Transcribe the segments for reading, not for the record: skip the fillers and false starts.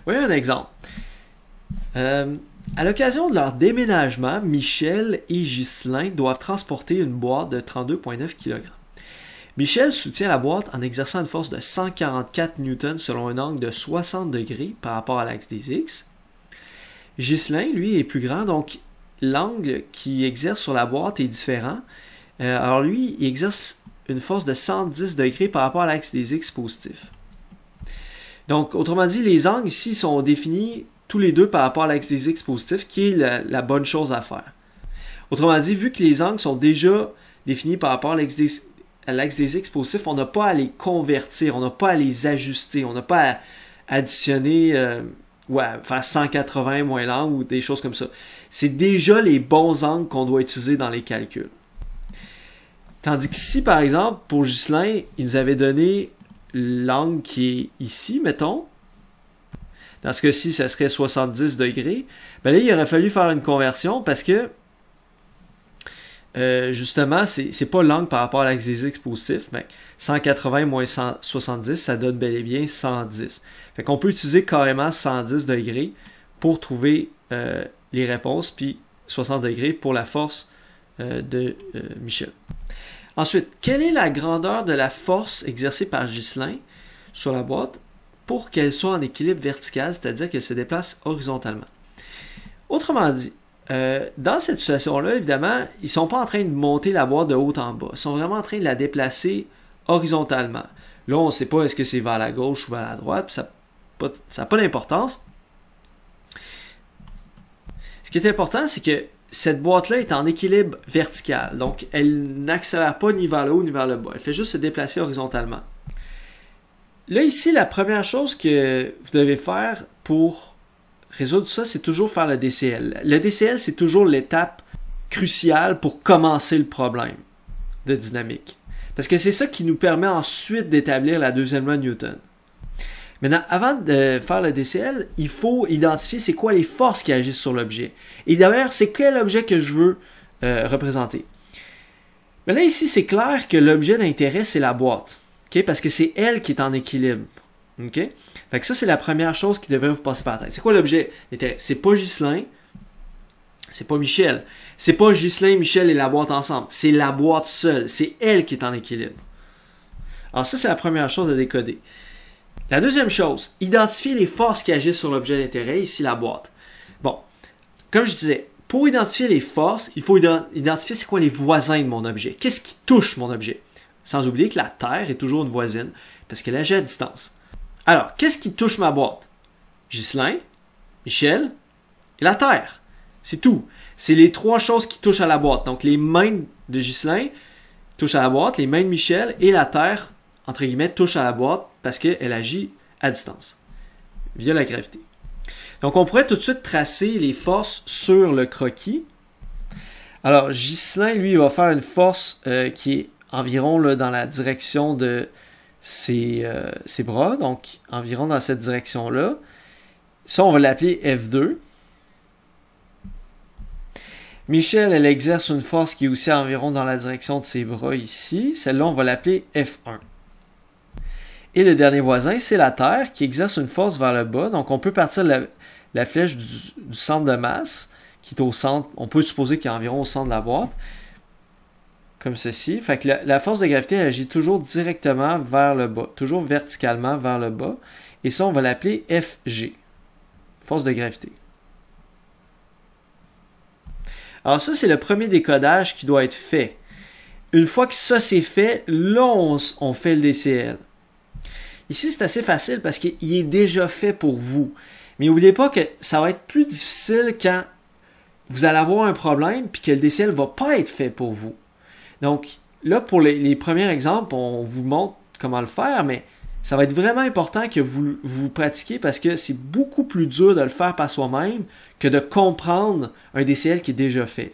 Voyons un exemple. À l'occasion de leur déménagement, Michel et Ghislain doivent transporter une boîte de 32,9 kg. Michel soutient la boîte en exerçant une force de 144 N selon un angle de 60 degrés par rapport à l'axe des X. Ghislain, lui, est plus grand, donc l'angle qu'il exerce sur la boîte est différent. Alors lui, il exerce une force de 110 degrés par rapport à l'axe des X positif. Donc, autrement dit, les angles ici sont définis tous les deux par rapport à l'axe des X positif, qui est la bonne chose à faire. Autrement dit, vu que les angles sont déjà définis par rapport à l'axe des X positif, on n'a pas à les convertir, on n'a pas à les ajuster, on n'a pas à additionner, faire 180 moins l'angle ou des choses comme ça. C'est déjà les bons angles qu'on doit utiliser dans les calculs. Tandis que si, par exemple, pour Ghislain, il nous avait donné l'angle qui est ici, mettons. Dans ce cas-ci, ça serait 70 degrés. Ben là, il aurait fallu faire une conversion parce que, justement, c'est pas l'angle par rapport à l'axe des X positif. Mais 180 moins 170, ça donne bel et bien 110. Fait qu'on peut utiliser carrément 110 degrés pour trouver les réponses, puis 60 degrés pour la force de Michel. Ensuite, quelle est la grandeur de la force exercée par Ghislain sur la boîte pour qu'elle soit en équilibre vertical, c'est-à-dire qu'elle se déplace horizontalement? Autrement dit, dans cette situation-là, évidemment, ils ne sont pas en train de monter la boîte de haut en bas. Ils sont vraiment en train de la déplacer horizontalement. Là, on ne sait pas est-ce que c'est vers la gauche ou vers la droite, puis ça n'a pas d'importance. Ce qui est important, c'est que cette boîte-là est en équilibre vertical. Donc, elle n'accélère pas ni vers le haut ni vers le bas. Elle fait juste se déplacer horizontalement. Là, ici, la première chose que vous devez faire pour résoudre ça, c'est toujours faire le DCL. Le DCL, c'est toujours l'étape cruciale pour commencer le problème de dynamique. Parce que c'est ça qui nous permet ensuite d'établir la deuxième loi de Newton. Maintenant, avant de faire le DCL, il faut identifier c'est quoi les forces qui agissent sur l'objet. Et d'ailleurs, c'est quel objet que je veux représenter. Mais là, ici, c'est clair que l'objet d'intérêt, c'est la boîte. Okay? Parce que c'est elle qui est en équilibre. Okay? Fait que ça, c'est la première chose qui devrait vous passer par la tête. C'est quoi l'objet d'intérêt? C'est pas Ghislain, c'est pas Michel. C'est pas Ghislain, Michel et la boîte ensemble. C'est la boîte seule. C'est elle qui est en équilibre. Alors ça, c'est la première chose à décoder. La deuxième chose, identifier les forces qui agissent sur l'objet d'intérêt, ici la boîte. Bon, comme je disais, pour identifier les forces, il faut identifier c'est quoi les voisins de mon objet. Qu'est-ce qui touche mon objet? Sans oublier que la Terre est toujours une voisine, parce qu'elle agit à distance. Alors, qu'est-ce qui touche ma boîte? Ghislain, Michel et la Terre. C'est tout. C'est les trois choses qui touchent à la boîte. Donc, les mains de Ghislain touchent à la boîte, les mains de Michel et la Terre, entre guillemets, touche à la boîte parce qu'elle agit à distance, via la gravité. Donc, on pourrait tout de suite tracer les forces sur le croquis. Alors, Ghislain, lui, il va faire une force qui est environ là, dans la direction de ses bras, donc environ dans cette direction-là. Ça, on va l'appeler F2. Michel, elle exerce une force qui est aussi environ dans la direction de ses bras ici. Celle-là, on va l'appeler F1. Et le dernier voisin, c'est la Terre qui exerce une force vers le bas. Donc, on peut partir de la flèche du centre de masse, qui est au centre, on peut supposer qu'il est environ au centre de la boîte, comme ceci. Fait que la force de gravité elle agit toujours directement vers le bas, toujours verticalement vers le bas. Et ça, on va l'appeler FG, force de gravité. Alors ça, c'est le premier décodage qui doit être fait. Une fois que ça c'est fait, là, on fait le DCL. Ici, c'est assez facile parce qu'il est déjà fait pour vous. Mais n'oubliez pas que ça va être plus difficile quand vous allez avoir un problème puis que le DCL ne va pas être fait pour vous. Donc, là, pour les premiers exemples, on vous montre comment le faire, mais ça va être vraiment important que vous pratiquiez parce que c'est beaucoup plus dur de le faire par soi-même que de comprendre un DCL qui est déjà fait.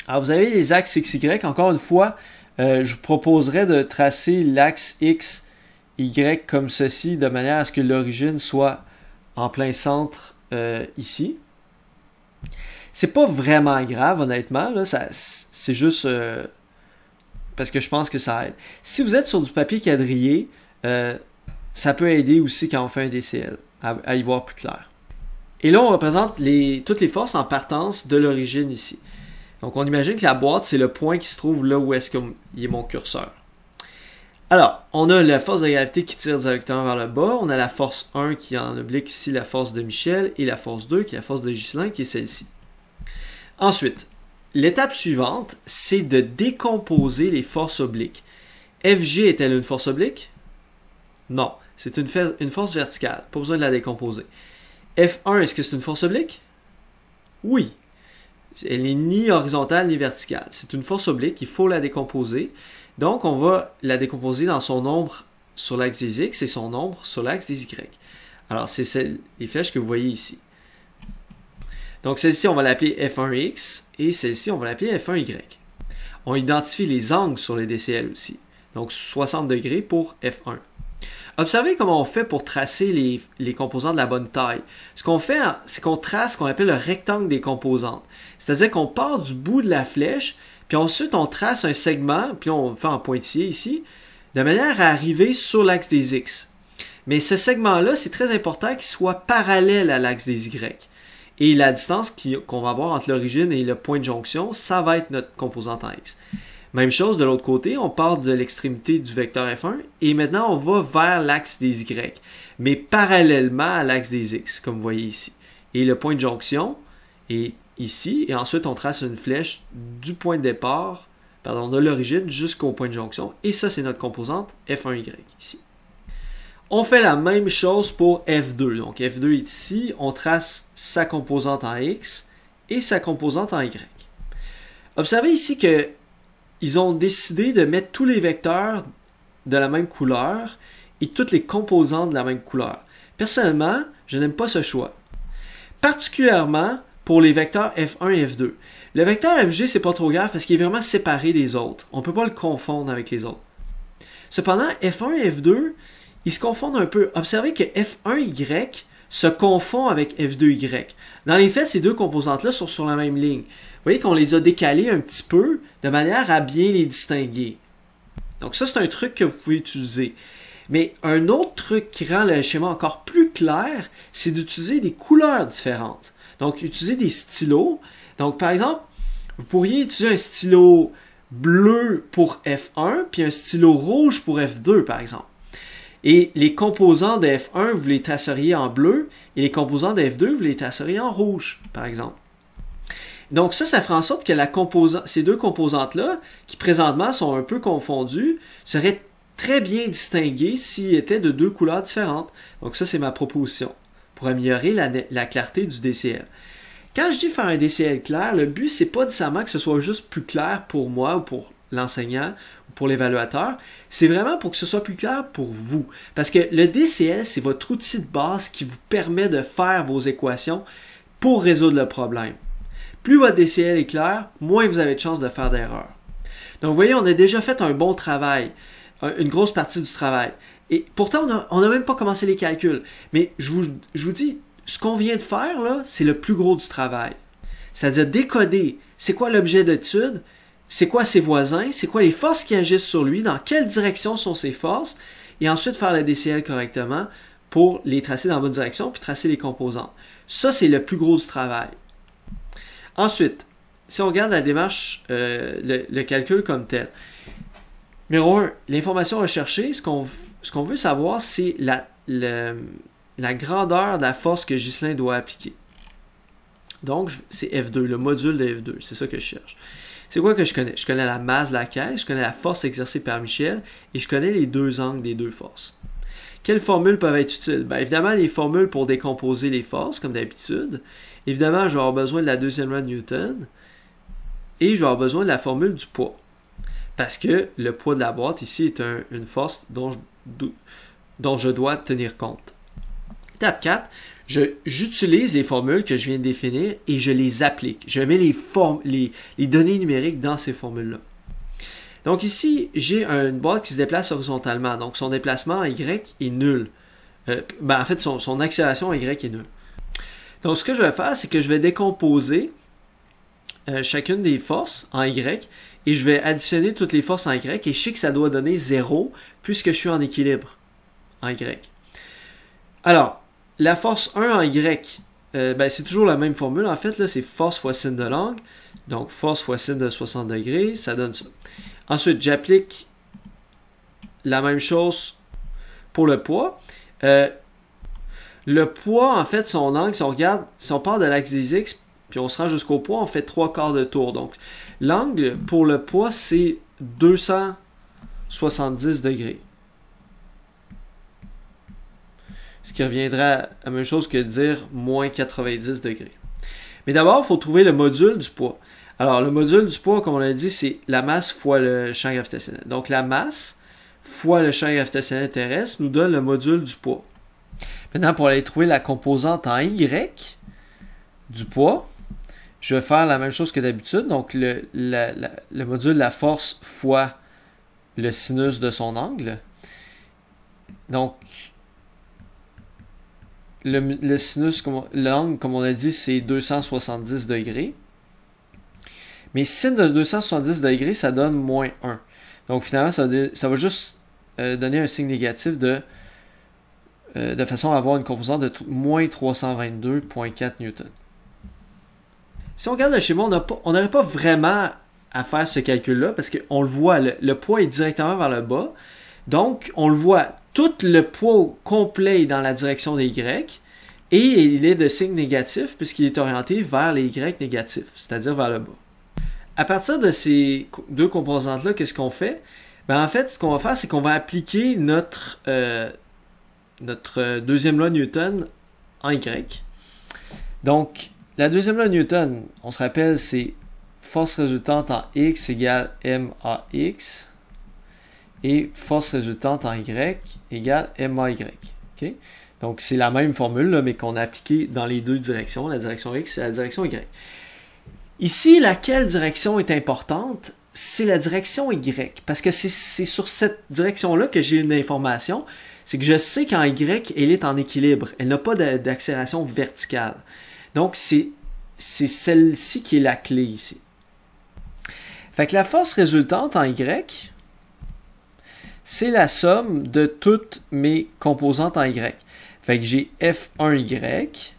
Alors, vous avez les axes XY. Encore une fois, je vous proposerais de tracer l'axe X, Y comme ceci, de manière à ce que l'origine soit en plein centre ici. C'est pas vraiment grave, honnêtement. Là, c'est juste parce que je pense que ça aide. Si vous êtes sur du papier quadrillé, ça peut aider aussi quand on fait un DCL. à y voir plus clair. Et là, on représente toutes les forces en partance de l'origine ici. Donc, on imagine que la boîte, c'est le point qui se trouve là où est-ce qu'il est mon curseur. Alors, on a la force de gravité qui tire directement vers le bas. On a la force 1 qui est en oblique ici, la force de Michel, et la force 2 qui est la force de Ghislain, qui est celle-ci. Ensuite, l'étape suivante, c'est de décomposer les forces obliques. FG est-elle une force oblique? Non, c'est une force verticale. Pas besoin de la décomposer. F1, est-ce que c'est une force oblique? Oui. Elle n'est ni horizontale ni verticale. C'est une force oblique, il faut la décomposer. Donc, on va la décomposer dans son nombre sur l'axe des X et son nombre sur l'axe des Y. Alors, c'est les flèches que vous voyez ici. Donc, celle-ci, on va l'appeler F1X et celle-ci, on va l'appeler F1Y. On identifie les angles sur les DCL aussi. Donc, 60 degrés pour F1. Observez comment on fait pour tracer les composantes de la bonne taille. Ce qu'on fait, c'est qu'on trace ce qu'on appelle le rectangle des composantes. C'est-à-dire qu'on part du bout de la flèche, puis ensuite on trace un segment, puis on le fait en pointillé ici, de manière à arriver sur l'axe des X. Mais ce segment-là, c'est très important qu'il soit parallèle à l'axe des Y. Et la distance qu'on va avoir entre l'origine et le point de jonction, ça va être notre composante en X. Même chose de l'autre côté, on part de l'extrémité du vecteur F1 et maintenant on va vers l'axe des Y, mais parallèlement à l'axe des X, comme vous voyez ici. Et le point de jonction est ici, et ensuite on trace une flèche du point de départ, de l'origine jusqu'au point de jonction, et ça c'est notre composante F1Y ici. On fait la même chose pour F2, donc F2 est ici, on trace sa composante en X et sa composante en Y. Observez ici que ils ont décidé de mettre tous les vecteurs de la même couleur et toutes les composantes de la même couleur. Personnellement, je n'aime pas ce choix. Particulièrement pour les vecteurs F1 et F2. Le vecteur FG, c'est pas trop grave parce qu'il est vraiment séparé des autres. On ne peut pas le confondre avec les autres. Cependant, F1 et F2, ils se confondent un peu. Observez que F1Y se confond avec F2Y. Dans les faits, ces deux composantes-là sont sur la même ligne. Vous voyez qu'on les a décalées un petit peu de manière à bien les distinguer. Donc ça, c'est un truc que vous pouvez utiliser. Mais un autre truc qui rend le schéma encore plus clair, c'est d'utiliser des couleurs différentes. Donc, utiliser des stylos. Donc, par exemple, vous pourriez utiliser un stylo bleu pour F1, puis un stylo rouge pour F2, par exemple. Et les composants de F1, vous les traceriez en bleu, et les composants de F2, vous les traceriez en rouge, par exemple. Donc ça fera en sorte que ces deux composantes-là, qui présentement sont un peu confondues, seraient très bien distinguées s'ils étaient de deux couleurs différentes. Donc ça, c'est ma proposition, pour améliorer la clarté du DCL. Quand je dis faire un DCL clair, le but, c'est pas nécessairement que ce soit juste plus clair pour moi ou pour l'enseignant ou pour l'évaluateur, c'est vraiment pour que ce soit plus clair pour vous. Parce que le DCL, c'est votre outil de base qui vous permet de faire vos équations pour résoudre le problème. Plus votre DCL est clair, moins vous avez de chances de faire d'erreurs. Donc, vous voyez, on a déjà fait un bon travail, une grosse partie du travail. Et pourtant, on n'a même pas commencé les calculs. Mais je vous dis, ce qu'on vient de faire, là, c'est le plus gros du travail. C'est-à-dire décoder, c'est quoi l'objet d'étude, c'est quoi ses voisins, c'est quoi les forces qui agissent sur lui, dans quelle direction sont ces forces, et ensuite faire le DCL correctement pour les tracer dans la bonne direction, puis tracer les composantes. Ça, c'est le plus gros du travail. Ensuite, si on regarde la démarche, le calcul comme tel. Numéro 1, l'information recherchée, ce qu'on veut savoir, c'est la grandeur de la force que Ghislain doit appliquer. Donc, c'est F2, le module de F2, c'est ça que je cherche. C'est quoi que je connais? Je connais la masse de la caisse, je connais la force exercée par Michel, et je connais les deux angles des deux forces. Quelles formules peuvent être utiles? Bien, évidemment, les formules pour décomposer les forces, comme d'habitude. Évidemment, je vais avoir besoin de la deuxième loi de Newton, et je vais avoir besoin de la formule du poids. Parce que le poids de la boîte, ici, est une force dont je dois tenir compte. Étape 4, j'utilise les formules que je viens de définir et je les applique. Je mets les données numériques dans ces formules-là. Donc ici, j'ai une boîte qui se déplace horizontalement. Donc son déplacement Y est nul. En fait, son accélération Y est nulle. Donc ce que je vais faire, c'est que je vais décomposer chacune des forces en Y et je vais additionner toutes les forces en Y et je sais que ça doit donner 0 puisque je suis en équilibre en Y. Alors, la force 1 en Y, c'est toujours la même formule en fait, là, c'est force fois sin de l'angle. Donc force fois sin de 60 degrés, ça donne ça. Ensuite, j'applique la même chose pour le poids. Le poids, en fait, son angle, si on regarde, si on part de l'axe des X, puis on se rend jusqu'au poids, on fait 3/4 de tour. Donc, l'angle pour le poids, c'est 270 degrés. Ce qui reviendra à la même chose que de dire moins 90 degrés. Mais d'abord, il faut trouver le module du poids. Alors, le module du poids, comme on l'a dit, c'est la masse fois le champ gravitationnel. Donc, la masse fois le champ gravitationnel terrestre nous donne le module du poids. Maintenant, pour aller trouver la composante en Y du poids, je vais faire la même chose que d'habitude. Donc, le module de la force fois le sinus de son angle. Donc, le sinus, l'angle, comme on a dit, c'est 270 degrés. Mais sin de 270 degrés, ça donne moins 1. Donc, finalement, ça va juste donner un signe négatif de façon à avoir une composante de moins 322,4 newtons. Si on regarde le schéma, on n'aurait pas vraiment à faire ce calcul-là parce qu'on le voit, le poids est directement vers le bas. Donc, on le voit, tout le poids complet est dans la direction des Y et il est de signe négatif puisqu'il est orienté vers les Y négatifs, c'est-à-dire vers le bas. À partir de ces deux composantes-là, qu'est-ce qu'on fait? En fait, ce qu'on va faire, c'est qu'on va appliquer notre deuxième loi de Newton en Y. Donc, la deuxième loi de Newton, on se rappelle, c'est force résultante en X égale MAX et force résultante en Y égale MAY. Okay? Donc, c'est la même formule, là, mais qu'on a appliquée dans les deux directions, la direction X et la direction Y. Ici, laquelle direction est importante? C'est la direction Y, parce que c'est sur cette direction-là que j'ai une information, c'est que je sais qu'en Y, elle est en équilibre, elle n'a pas d'accélération verticale. Donc, c'est celle-ci qui est la clé ici. Fait que la force résultante en Y, c'est la somme de toutes mes composantes en Y. Fait que j'ai F1Y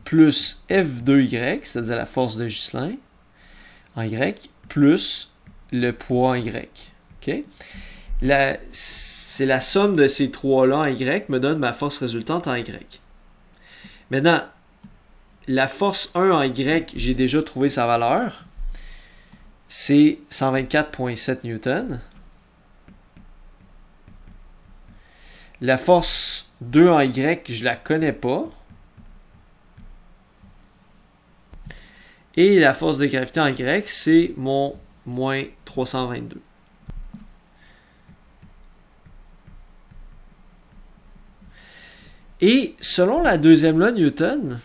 plus F2Y, c'est-à-dire la force de Ghislain en Y, plus le poids en Y. Okay? C'est la somme de ces trois-là en Y me donne ma force résultante en Y. Maintenant, la force 1 en Y, j'ai déjà trouvé sa valeur. C'est 124,7 newtons. La force 2 en Y, je la connais pas. Et la force de gravité en Y, c'est mon moins 322. Et selon la deuxième loi de Newton,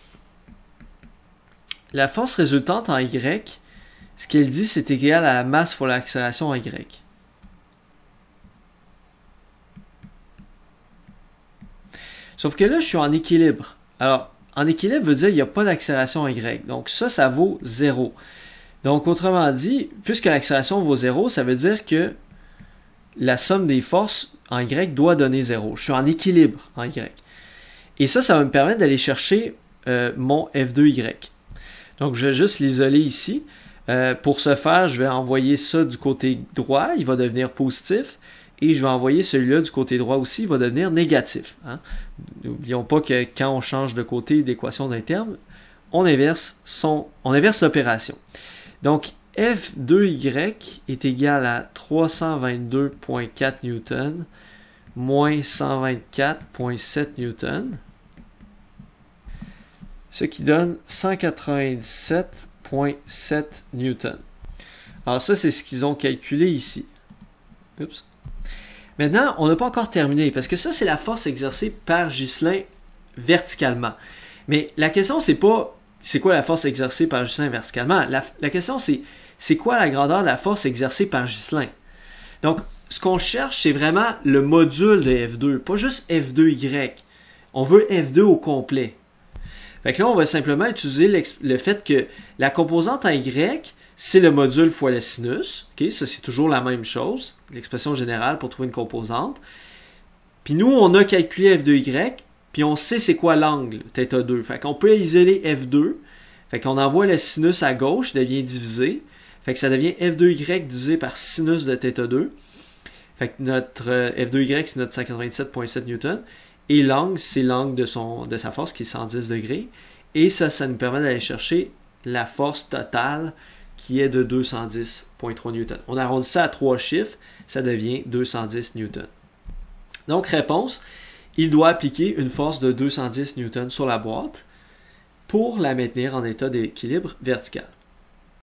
la force résultante en Y, ce qu'elle dit, c'est égal à la masse fois l'accélération en Y. Sauf que là, je suis en équilibre. Alors, en équilibre veut dire qu'il n'y a pas d'accélération en Y. Donc ça vaut 0. Donc, autrement dit, puisque l'accélération vaut 0, ça veut dire que la somme des forces en Y doit donner 0. Je suis en équilibre en Y. Et ça va me permettre d'aller chercher mon F2Y. Donc, je vais juste l'isoler ici. Pour ce faire, je vais envoyer ça du côté droit. Il va devenir positif. Et je vais envoyer celui-là du côté droit aussi. Il va devenir négatif. Hein? N'oublions pas que quand on change de côté d'équation d'un terme, on inverse l'opération. Donc, F2Y est égal à 322,4 newtons moins 124,7 newtons, ce qui donne 197,7 newtons. Alors ça, c'est ce qu'ils ont calculé ici. Oups. Maintenant, on n'a pas encore terminé, parce que ça, c'est la force exercée par Ghislain verticalement. Mais la question, c'est pas c'est quoi la force exercée par Ghislain verticalement. La question, c'est quoi la grandeur de la force exercée par Ghislain. Donc, ce qu'on cherche, c'est vraiment le module de F2, pas juste F2Y. On veut F2 au complet. Fait que là, on va simplement utiliser le fait que la composante en Y, c'est le module fois le sinus. Okay? Ça, c'est toujours la même chose, l'expression générale pour trouver une composante. Puis nous, on a calculé F2Y, puis on sait c'est quoi l'angle θ2. Fait qu'on peut isoler F2. Fait qu'on envoie le sinus à gauche, devient divisé. Fait que ça devient F2Y divisé par sinus de θ2. Fait que notre F2Y, c'est notre 197,7 Newton. Et l'angle, c'est l'angle de sa force qui est 110 degrés. Et ça nous permet d'aller chercher la force totale qui est de 210,3 Newton. On arrondit ça à 3 chiffres, ça devient 210 Newton. Donc, réponse, il doit appliquer une force de 210 Newton sur la boîte pour la maintenir en état d'équilibre vertical.